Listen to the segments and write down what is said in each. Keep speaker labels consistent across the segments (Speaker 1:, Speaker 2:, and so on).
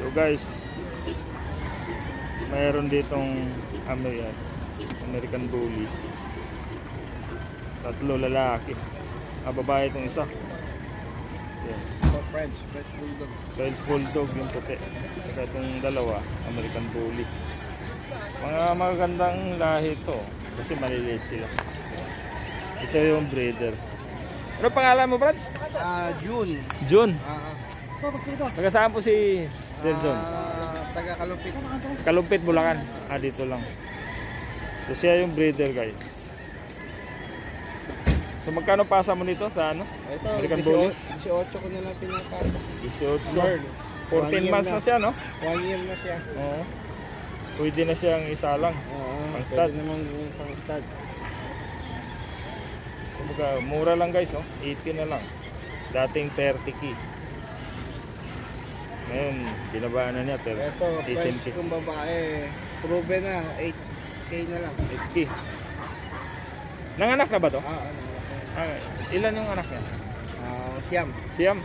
Speaker 1: So guys, mayroon ditong American Bully. Tatlo lalaki. Babae itong isa. Yan.
Speaker 2: French Bulldog.
Speaker 1: French Bulldog yung puti. Saka itong dalawa, American Bully. Mga magandang lahi ito. Kasi maliliit sila. Ito yung breeder. Ano pangalan mo, Brad?
Speaker 2: June.
Speaker 1: June. Taga saan po si Sir John?
Speaker 2: Taga Kalumpit.
Speaker 1: Kalumpit, Bulacan. Dito lang. So siya yung breeder, guys. So magkano pasa mo nito sa ano?
Speaker 2: Ito,
Speaker 1: American Bully?
Speaker 2: 18 ko na lang pinapasa.
Speaker 1: 18. 14 months na siya, no?
Speaker 2: 1 year na siya.
Speaker 1: Oo. Pwede na siyang isa lang.
Speaker 2: Oo,
Speaker 1: pang stud.
Speaker 2: pwede naman yung pang stud.
Speaker 1: Kumbaga, mura lang guys, oh. 18 na lang. Dating 30k. Ngayon, binabaan na niya, pero
Speaker 2: Ito,
Speaker 1: 18k.
Speaker 2: price kong babae, proven na, 8k na lang.
Speaker 1: 8k. Nanganak na ba to?
Speaker 2: Ano?
Speaker 1: Ilan yung anak niya?
Speaker 2: Siam.
Speaker 1: Siam?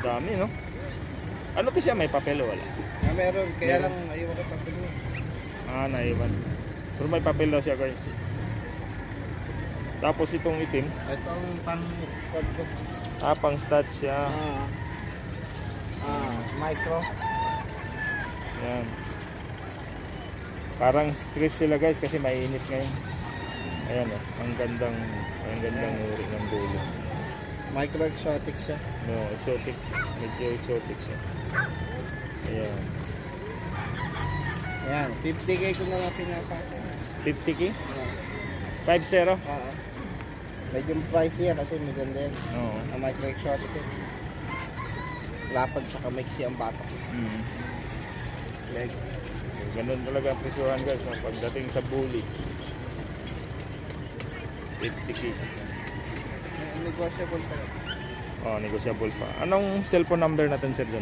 Speaker 1: Dami, no? Ano to siya? May papel o wala?
Speaker 2: Meron, kaya
Speaker 1: Meron.
Speaker 2: lang ayaw ko papel mo.
Speaker 1: Naiwan. Pero may papel daw siya, guys. Tapos itong itim.
Speaker 2: Ito ang pang stud ko.
Speaker 1: Pang stud siya.
Speaker 2: Micro.
Speaker 1: Yan. Parang stress sila guys kasi mainit ngayon. Ayan oh, ang gandang uri ng dulo.
Speaker 2: Micro exotic siya.
Speaker 1: No, exotic. Medyo exotic siya. Ayan.
Speaker 2: Ayan, 50k ko na lang pinapasa.
Speaker 1: 50k? 50?
Speaker 2: Medyo pricey yan kasi maganda yan.
Speaker 1: Oo.
Speaker 2: Ang micro exotic yan. Lapad sa kamiksi ang bata. Leg.
Speaker 1: So, ganun talaga ang presyuhan guys no? Pagdating sa bully. 50k.
Speaker 2: Negotiable pa yan.
Speaker 1: Negotiable pa. Anong cellphone number natin, Sir John?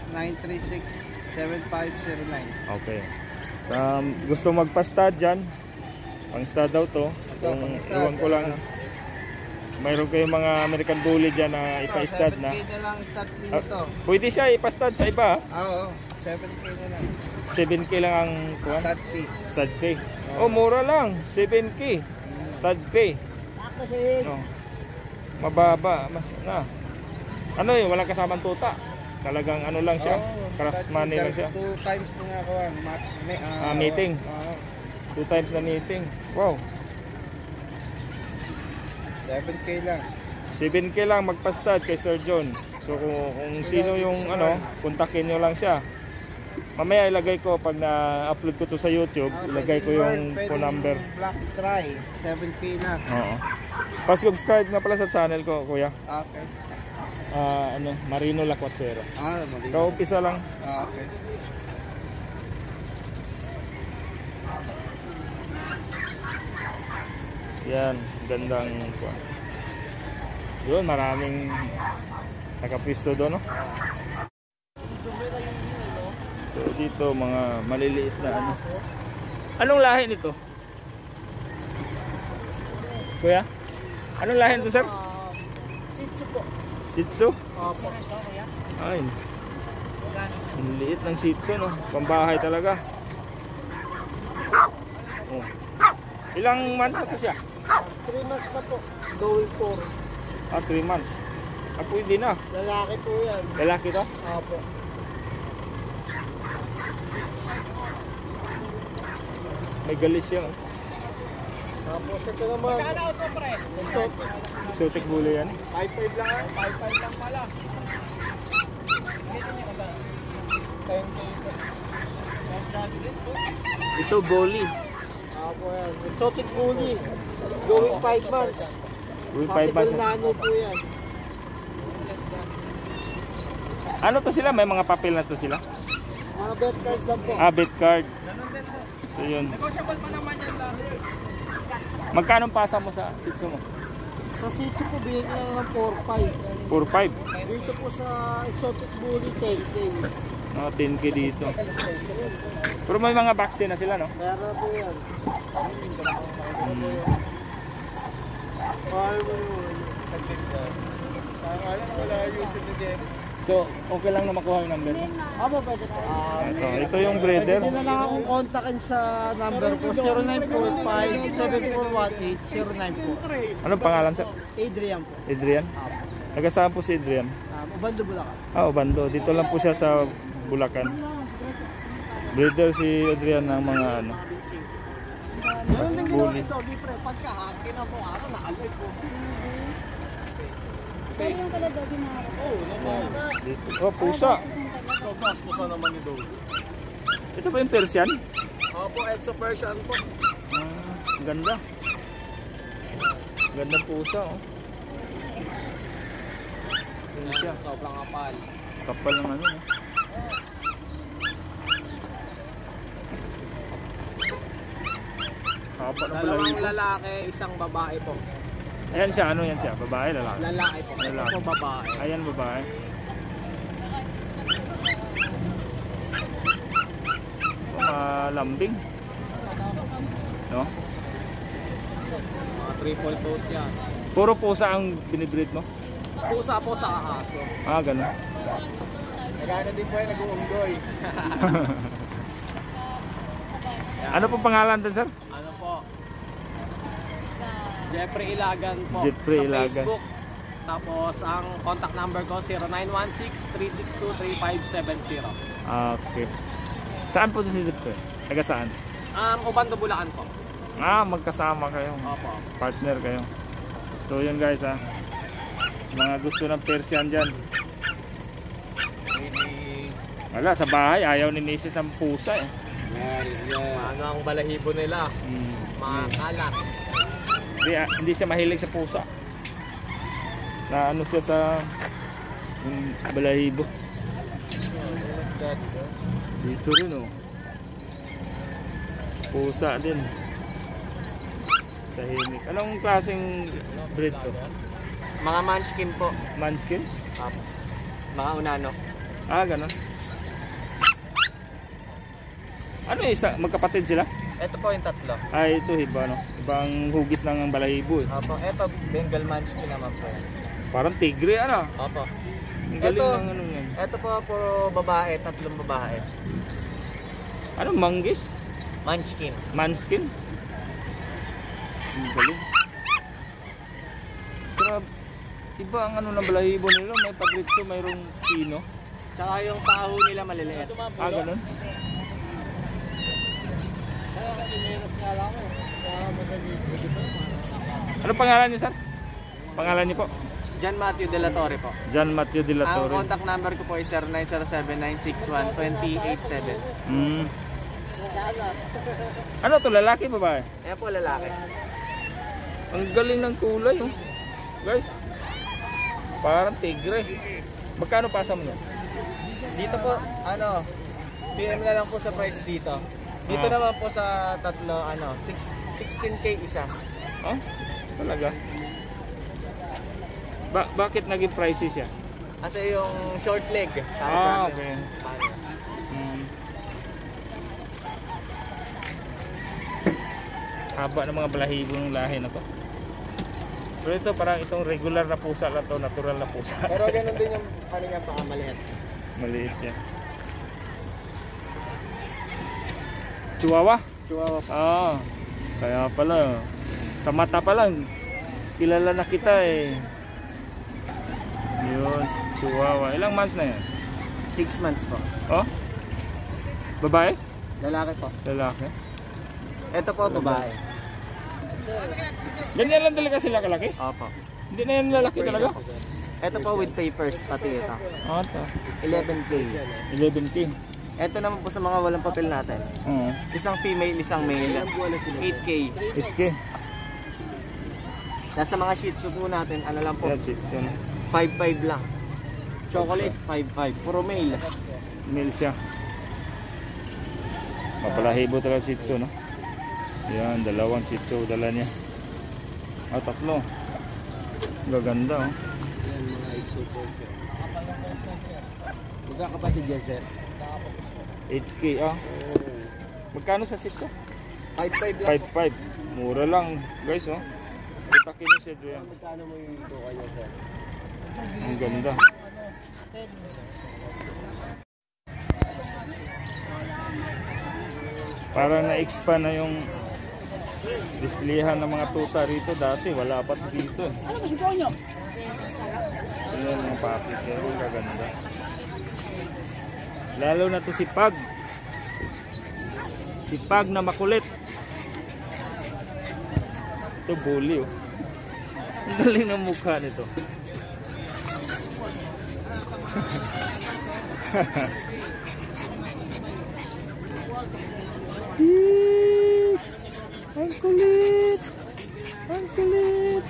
Speaker 2: 0939-936-7509.
Speaker 1: Okay. Gusto magpa-stud dyan, pang stud daw to. Kung iwan ko lang, mayroon kayong mga American Bully dyan na ipa-stud na.
Speaker 2: 7k na lang stud nito.
Speaker 1: Pwede siya ipa-stud sa iba.
Speaker 2: Oo, 7k na lang.
Speaker 1: 7k lang ang kuwan?
Speaker 2: Stud fee.
Speaker 1: Stud pay. Mura lang. 7k. Stud pay. No. Mababa. Mas na. Ano yun? Walang kasamang tuta. Talagang ano lang siya. Craft money lang siya.
Speaker 2: 2 times na kuwan.
Speaker 1: Meeting. 2 times na meeting. Wow.
Speaker 2: 7k lang.
Speaker 1: 7k lang magpa-stud kay Sir John. So kung sino yung kontakin nyo lang siya. Mamaya ilagay ko pag na-upload ko to sa YouTube, ilagay ko yung phone number.
Speaker 2: Black try, 7k na.
Speaker 1: Oo. Pa-subscribe na pala sa channel ko, kuya.
Speaker 2: Okay.
Speaker 1: Marino Lacuatsero.
Speaker 2: Mali.
Speaker 1: Kaumpisa lang.
Speaker 2: Okay.
Speaker 1: Yan, gandang kuwan. Yun, maraming nakapisto doon, no? So dito mga maliliit na ano. Anong lahi nito? Kuya? Anong lahi nito, sir?
Speaker 2: Shih Tzu po.
Speaker 1: Shih Tzu?
Speaker 2: Opo.
Speaker 1: Ay. Ang liit ng Shih Tzu, no? Pambahay talaga. Oh. Ilang months na to siya?
Speaker 2: 3 months na po. Going 4.
Speaker 1: 3 months. Pwede na.
Speaker 2: Lalaki po yan.
Speaker 1: Lalaki to?
Speaker 2: Opo.
Speaker 1: May galis yan.
Speaker 2: Tapos ito naman. Magkano ito, pre? Exotic.
Speaker 1: Exotic bully yan.
Speaker 2: 5.5 lang. 5.5 lang pala.
Speaker 1: Ito bully.
Speaker 2: Opo yan. Exotic bully. Going 5 months.
Speaker 1: Going 5 months.
Speaker 2: Na ano po yan.
Speaker 1: Ano to sila? May mga papel na to sila?
Speaker 2: Mga bet cards lang po.
Speaker 1: Bet card. So yun.
Speaker 2: Negotiable pa naman yan lang.
Speaker 1: Magkano pasa mo sa Shih Tzu mo?
Speaker 2: Sa Shih Tzu po, bigyan lang ng 4.5.
Speaker 1: 4.5.
Speaker 2: Dito po sa exotic bully, 10k.
Speaker 1: 10k dito. Pero may mga vaccine na sila, no?
Speaker 2: Meron po yan. Wala YouTube ni Dennis.
Speaker 1: So, okay lang na makuha yung number mo?
Speaker 2: Opo, pwede po.
Speaker 1: Ito yung breeder.
Speaker 2: Pwede na lang akong kontakin sa number ko, 0945-7418-09 po.
Speaker 1: Anong pangalan sir?
Speaker 2: Adrian po.
Speaker 1: Adrian? Taga saan po si Adrian?
Speaker 2: Ubando, Bulacan.
Speaker 1: Ubando. Dito lang po siya sa Bulacan. Breeder si Adrian ng mga ano.
Speaker 2: Meron din ginawa
Speaker 1: Bully.
Speaker 2: ito, bipre, pagkahangin na mo, nakaloy po.
Speaker 3: Pero yung talaga ginarap.
Speaker 1: Dito. Oh, pusa.
Speaker 2: Ito, mas pusa naman ni Dog.
Speaker 1: Ito ba yung Persian?
Speaker 2: Opo, Exo Persian po.
Speaker 1: Ganda. Ganda pusa oh. Yun siya.
Speaker 2: Sobrang kapal.
Speaker 1: Kapal ng ano eh. Haba ng
Speaker 2: Dalawang
Speaker 1: balahibo.
Speaker 2: lalaki, isang babae po.
Speaker 1: Ayan siya, ano yan siya? Babae, lalaki?
Speaker 2: Lalaki po. Ito
Speaker 1: Lalaki.
Speaker 2: po babae.
Speaker 1: Ayan, babae. Lambing. No?
Speaker 2: Mga triple coat yan.
Speaker 1: Puro pusa ang binibreed mo?
Speaker 2: Pusa po sa aso.
Speaker 1: Ganun.
Speaker 2: Nagana din po yung nag-uunggoy.
Speaker 1: Ano po pangalan din, sir?
Speaker 2: Ano po? Jeffrey Ilagan po.
Speaker 1: Jeffrey
Speaker 2: sa
Speaker 1: Ilagan.
Speaker 2: Facebook. Tapos ang contact number ko 0916-362-3570.
Speaker 1: Okay. Saan po si Jeffrey? Taga saan?
Speaker 2: Ubando, Bulacan po.
Speaker 1: Magkasama kayo.
Speaker 2: Opo.
Speaker 1: Partner kayo. So yun guys ha. Mga gusto ng Persian dyan. Wala, sa bahay ayaw ni Mrs. ng pusa eh.
Speaker 2: Ano ang balahibo nila? Mga kalat.
Speaker 1: Hindi siya mahilig sa pusa. Na ano siya sa balahibo. Dito rin oh. Pusa din. Tahimik. Anong klaseng breed to?
Speaker 2: Mga munchkin po.
Speaker 1: Munchkin?
Speaker 2: Mga unano.
Speaker 1: Ganon. Ano isa? Magkapatid sila?
Speaker 2: Ito po yung tatlo.
Speaker 1: Ito iba no? Ibang hugis ng balahibo eh.
Speaker 2: Opo, ito Bengal munchkin naman po.
Speaker 1: Parang tigre ano?
Speaker 2: Opo.
Speaker 1: Ang galing
Speaker 2: Ito-
Speaker 1: ng ano yan.
Speaker 2: Ito po puro babae, tatlong babae.
Speaker 1: Ano manggis?
Speaker 2: Munchkin.
Speaker 1: Manskin? Ang galing. Grabe. Iba ang ano ng balahibo nila. May pagrito, mayroong pino.
Speaker 2: Tsaka yung paho nila maliliit.
Speaker 1: Ganon. Ano pangalan niyo, sir? Pangalan niyo po?
Speaker 2: John Matthew De La Torre po.
Speaker 1: John Matthew De La
Speaker 2: Ang
Speaker 1: Torre.
Speaker 2: contact number ko po ay 0907-961-2087.
Speaker 1: Ano to, lalaki babae?
Speaker 2: Ayan po lalaki.
Speaker 1: Ang galing ng kulay oh. Guys. Parang tigre. Magkano pasa mo yan?
Speaker 2: Dito po, PM na lang po sa price dito. Dito naman po sa tatlo, 16K isa.
Speaker 1: Talaga? Bakit naging pricey siya?
Speaker 2: Kasi yung short leg.
Speaker 1: Okay. Haba ng mga balahibo ng lahi na to. Pero ito parang itong regular na pusa lang to, natural na pusa.
Speaker 2: Pero ganun din yung niya pa maliit.
Speaker 1: Maliit siya. Chihuahua?
Speaker 2: Chihuahua.
Speaker 1: Kaya pala. Sa mata pa lang, kilala na kita eh. Yun, Chihuahua. Ilang months na yan?
Speaker 2: 6 months po.
Speaker 1: Babae?
Speaker 2: Lalaki po.
Speaker 1: Lalaki?
Speaker 2: Ito po babae.
Speaker 1: Ganyan lang talaga sila kalaki?
Speaker 2: Opo.
Speaker 1: Hindi na yan lalaki talaga?
Speaker 2: Ito po with papers pati ito.
Speaker 1: Ito.
Speaker 2: 11K.
Speaker 1: 11K.
Speaker 2: Ito naman po sa mga walang papel natin. Isang female, isang male. 8K.
Speaker 1: 8K.
Speaker 2: Nasa mga shih tzu po natin, ano lang po,
Speaker 1: That's it. Yan.
Speaker 2: 5-5 lang. Chocolate, 5-5. Puro male.
Speaker 1: Male siya. Mapalahibo talaga Shih Tzu, no? Yan, dalawang Shih Tzu dala niya. Tatlo. Gaganda, oh.
Speaker 2: Yan mga exopo. Magkakapatid yan, sir.
Speaker 1: 8K, Magkano sa Shih Tzu?
Speaker 2: 5-5 lang.
Speaker 1: 5.5. Mura lang, guys, oh. Putakin niyo siya dyan.
Speaker 2: Magkano mo yung ito kayo, sir?
Speaker 1: Ang ganda. Parang na-expand na yung displayhan ng mga tuta rito. Dati wala pa dito.
Speaker 3: Ano ba si Ponyo?
Speaker 1: Ayan mga papi. Pero kaganda. Lalo na to si Pag. Si Pag na makulit. Ito bully oh. Ang galing ng mukha nito. Ang kulit. Ang kulit.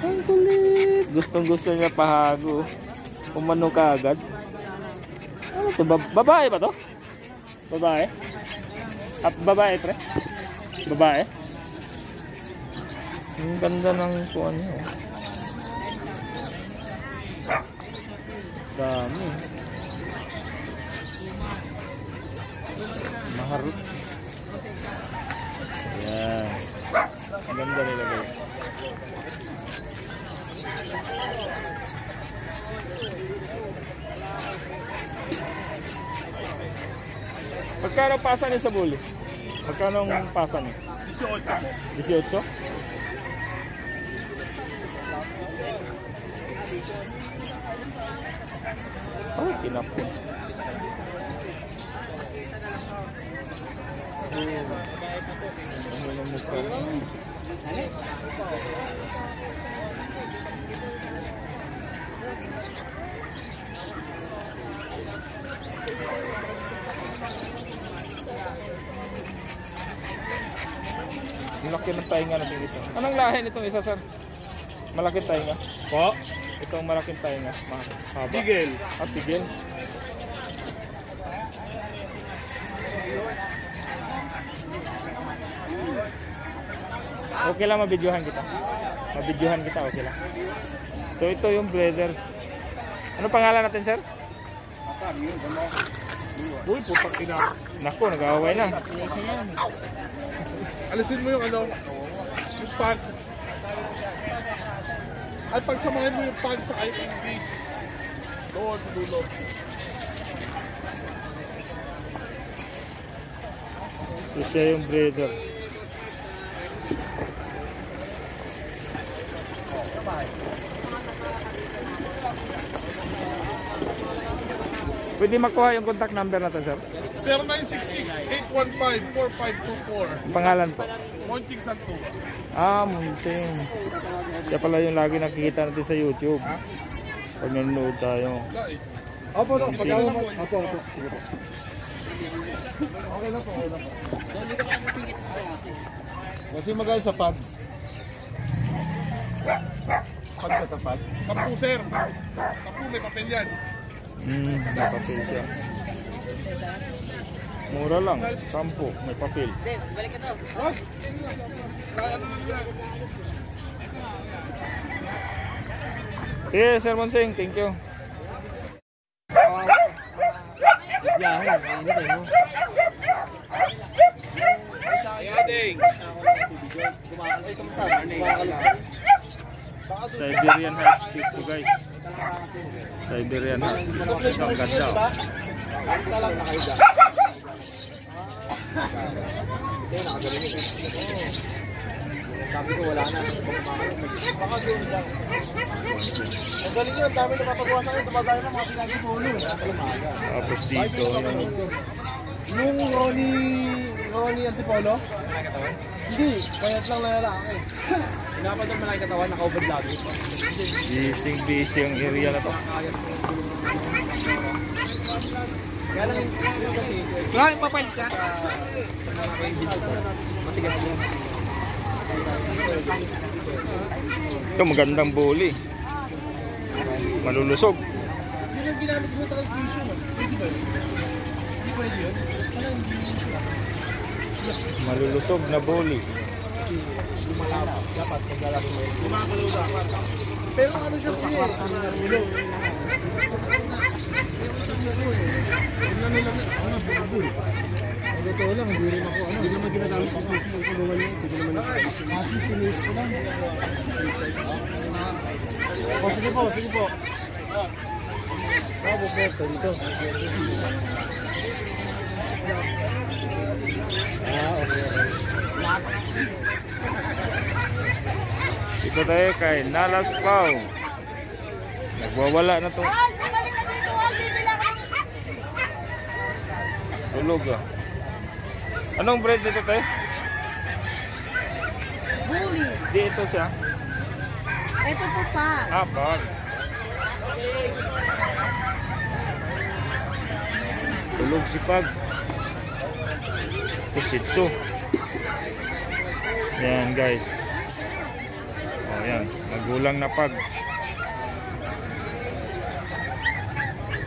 Speaker 1: Ang kulit. Gustong gusto niya pahago. Umano ka agad. Ano to? Babae ba to? Babae? Babae pre? Babae? Ang ganda ng kuwan niya. Dami. Maharot. Ayan. Ang ganda nila guys. Magkano pasa niyo sa bully? Magkano ang pasa niyo? 18. 18? Ay, kinapon. Ano mukha? Malaki ng tainga natin dito. Anong lahi nitong isa, sir? Malaking tainga? Po? Itong malaking tainga. Mahaba. Tigil. Ah, tigil. Okay lang mabidyohan kita. Mabidyohan kita, okay lang. So ito yung brothers. Ano pangalan natin, sir?
Speaker 3: Uy, putang ina.
Speaker 1: Naku, nag-aaway na.
Speaker 3: Alisin mo yung ano, yung pag. At pagsamahin mo yung pag sa IPP. Doon sa dulo.
Speaker 1: So siya yung brother. Pwede makuha yung contact number natin, sir?
Speaker 3: 0966-815-4524.
Speaker 1: Pangalan po?
Speaker 3: Monching Santo.
Speaker 1: Ah, Munting. Siya pala yung lagi nakikita natin sa YouTube. Pag nanonood tayo.
Speaker 3: Opo, pagkakawa mo. Opo. Sige po. Okay na po, okay na po. Kasi magaling sa pag. Pag sa tapat. 10, sir. 10, may papel yan.
Speaker 1: May papel siya. Mura lang, 10, may papel.
Speaker 3: Balik ka daw. What?
Speaker 1: Sige, Sir Monseng, thank you. Siberian Husky to guys. Siberian Husky. Ang ganda.
Speaker 2: Sabi ko wala na. Baka doon lang. Ang galing yun, dami napapagawa sa akin. Tumagawa na mga pinagin po ulo.
Speaker 1: Tapos dito.
Speaker 2: Yung Ronnie Antipolo? Hindi, payat lang na lalaki. Dapat yung malaki katawan, naka-over lagi.
Speaker 1: Busy yung area na to.
Speaker 2: Kaya lang yung kasi...
Speaker 3: Wala yung papel ka.
Speaker 2: Matigas yun.
Speaker 1: Ito magandang bully. Malulusog.
Speaker 2: Yun ang ginamit ko sa transmission. Pwede ba yun? Hindi pwede yun?
Speaker 1: Malulusog na bully.
Speaker 2: Dapat paglalaro mo yun. Pero ano siya po yun? Ang totoo lang, hindi rin ako. Hindi naman ginagamit ako. Pagkulungan niya. Hindi naman. Kasi tinis ko lang. O sige po, sige po. Bravo po, dito.
Speaker 1: Dito tayo kay Nalas Pau. Nagwawala na to. Tulog ah. Anong breed dito tayo?
Speaker 4: Bully.
Speaker 1: Dito siya.
Speaker 4: Ito po pa.
Speaker 1: Pag. Tulog si Pag. Shih-Tzu. Yan guys. Oh yan. Magulang na Pag.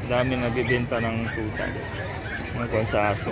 Speaker 1: Dami nabibenta ng tuta. Mga sa aso.